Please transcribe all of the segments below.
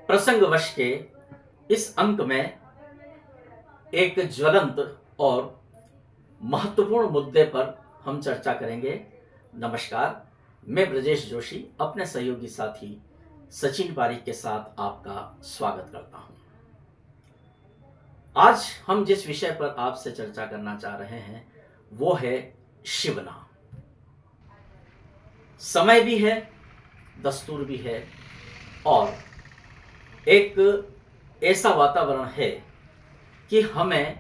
प्रसंगवश के इस अंक में एक ज्वलंत और महत्वपूर्ण मुद्दे पर हम चर्चा करेंगे। नमस्कार, मैं ब्रजेश जोशी अपने सहयोगी साथी सचिन पारीक के साथ आपका स्वागत करता हूं। आज हम जिस विषय पर आपसे चर्चा करना चाह रहे हैं वो है शिवना। समय भी है, दस्तूर भी है और एक ऐसा वातावरण है कि हमें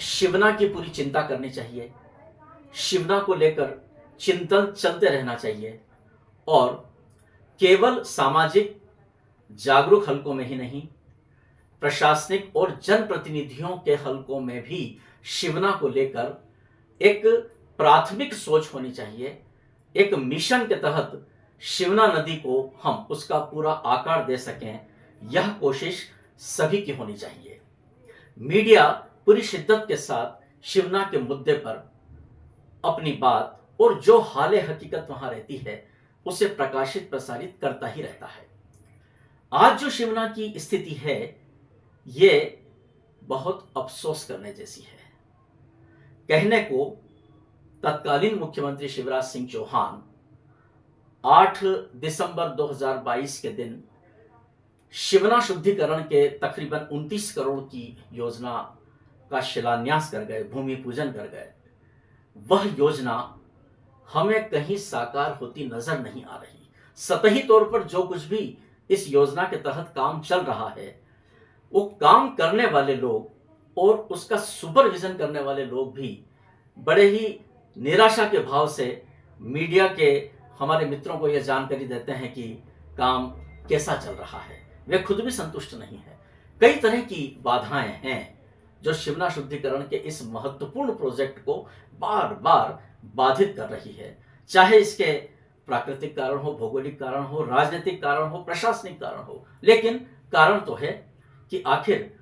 शिवना की पूरी चिंता करनी चाहिए, शिवना को लेकर चिंतन चलते रहना चाहिए और केवल सामाजिक जागरूक हलकों में ही नहीं, प्रशासनिक और जनप्रतिनिधियों के हलकों में भी शिवना को लेकर एक प्राथमिक सोच होनी चाहिए। एक मिशन के तहत शिवना नदी को हम उसका पूरा आकार दे सकें, यह कोशिश सभी की होनी चाहिए। मीडिया पूरी शिद्दत के साथ शिवना के मुद्दे पर अपनी बात और जो हाल हकीकत वहां रहती है उसे प्रकाशित प्रसारित करता ही रहता है। आज जो शिवना की स्थिति है ये बहुत अफसोस करने जैसी है। कहने को तत्कालीन मुख्यमंत्री शिवराज सिंह चौहान 8 दिसंबर 2022 के दिन शिवना शुद्धिकरण के तकरीबन 29 करोड़ की योजना का शिलान्यास कर गए, भूमि पूजन कर गए। वह योजना हमें कहीं साकार होती नजर नहीं आ रही। सतही तौर पर जो कुछ भी इस योजना के तहत काम चल रहा है वो काम करने वाले लोग और उसका सुपरविजन करने वाले लोग भी बड़े ही निराशा के भाव से मीडिया के हमारे मित्रों को यह जानकारी देते हैं कि काम कैसा चल रहा है। वे खुद भी संतुष्ट नहीं है। कई तरह की बाधाएं हैं जो शिवना शुद्धिकरण के इस महत्वपूर्ण प्रोजेक्ट को बार बार बाधित कर रही है, चाहे इसके प्राकृतिक कारण हो, भौगोलिक कारण हो, राजनीतिक कारण हो, प्रशासनिक कारण हो। लेकिन कारण तो है कि आखिर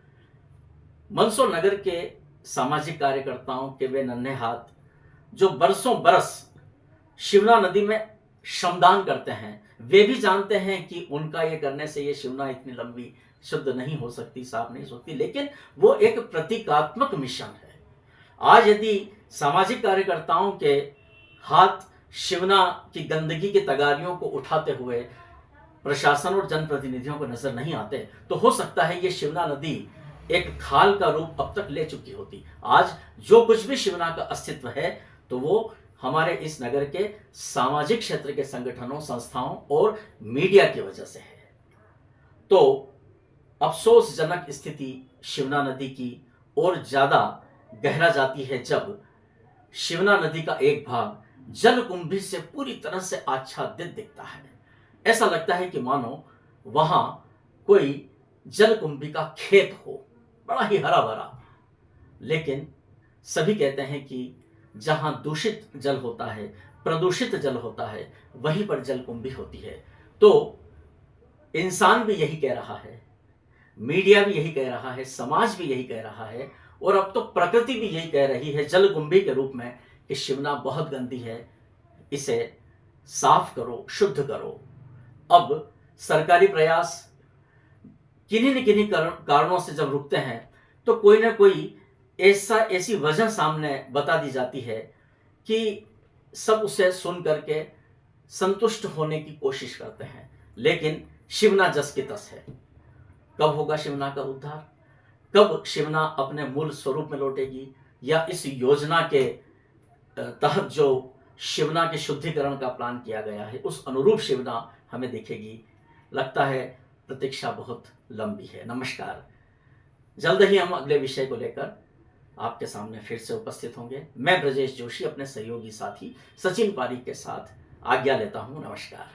मंदसौर नगर के सामाजिक कार्यकर्ताओं के वे नन्हे हाथ जो बरसों बरस शिवना नदी में श्रमदान करते हैं, वे भी जानते हैं कि उनका ये करने से ये शिवना इतनी लंबी शुद्ध नहीं हो सकती, साफ नहीं हो सकती, लेकिन वो एक प्रतीकात्मक मिशन है। आज यदि सामाजिक कार्यकर्ताओं के हाथ शिवना की गंदगी की तगारियों को उठाते हुए प्रशासन और जनप्रतिनिधियों को नजर नहीं आते तो हो सकता है ये शिवना नदी एक खाल का रूप अब तक ले चुकी होती। आज जो कुछ भी शिवना का अस्तित्व है तो वो हमारे इस नगर के सामाजिक क्षेत्र के संगठनों, संस्थाओं और मीडिया की वजह से है। तो अफसोसजनक स्थिति शिवना नदी की और ज्यादा गहरा जाती है जब शिवना नदी का एक भाग जलकुंभी से पूरी तरह से आच्छादित दिखता है। ऐसा लगता है कि मानो वहां कोई जलकुंभी का खेत हो, बड़ा ही हरा भरा। लेकिन सभी कहते हैं कि जहां दूषित जल होता है, प्रदूषित जल होता है, वहीं पर जलकुंभी होती है। तो इंसान भी यही कह रहा है, मीडिया भी यही कह रहा है, समाज भी यही कह रहा है और अब तो प्रकृति भी यही कह रही है जलकुंभी के रूप में कि शिवना बहुत गंदी है, इसे साफ करो, शुद्ध करो। अब सरकारी प्रयास किन्हीं न किन्हीं कारणों से जब रुकते हैं तो कोई ना कोई ऐसी वजह सामने बता दी जाती है कि सब उसे सुन करके संतुष्ट होने की कोशिश करते हैं। लेकिन शिवना जस की तस है। कब होगा शिवना का उद्धार? कब शिवना अपने मूल स्वरूप में लौटेगी? या इस योजना के तहत जो शिवना के शुद्धिकरण का प्लान किया गया है उस अनुरूप शिवना हमें दिखेगी? लगता है प्रतीक्षा बहुत लंबी है। नमस्कार, जल्द ही हम अगले विषय को लेकर आपके सामने फिर से उपस्थित होंगे। मैं ब्रजेश जोशी अपने सहयोगी साथी सचिन पारीक के साथ आज्ञा लेता हूं। नमस्कार।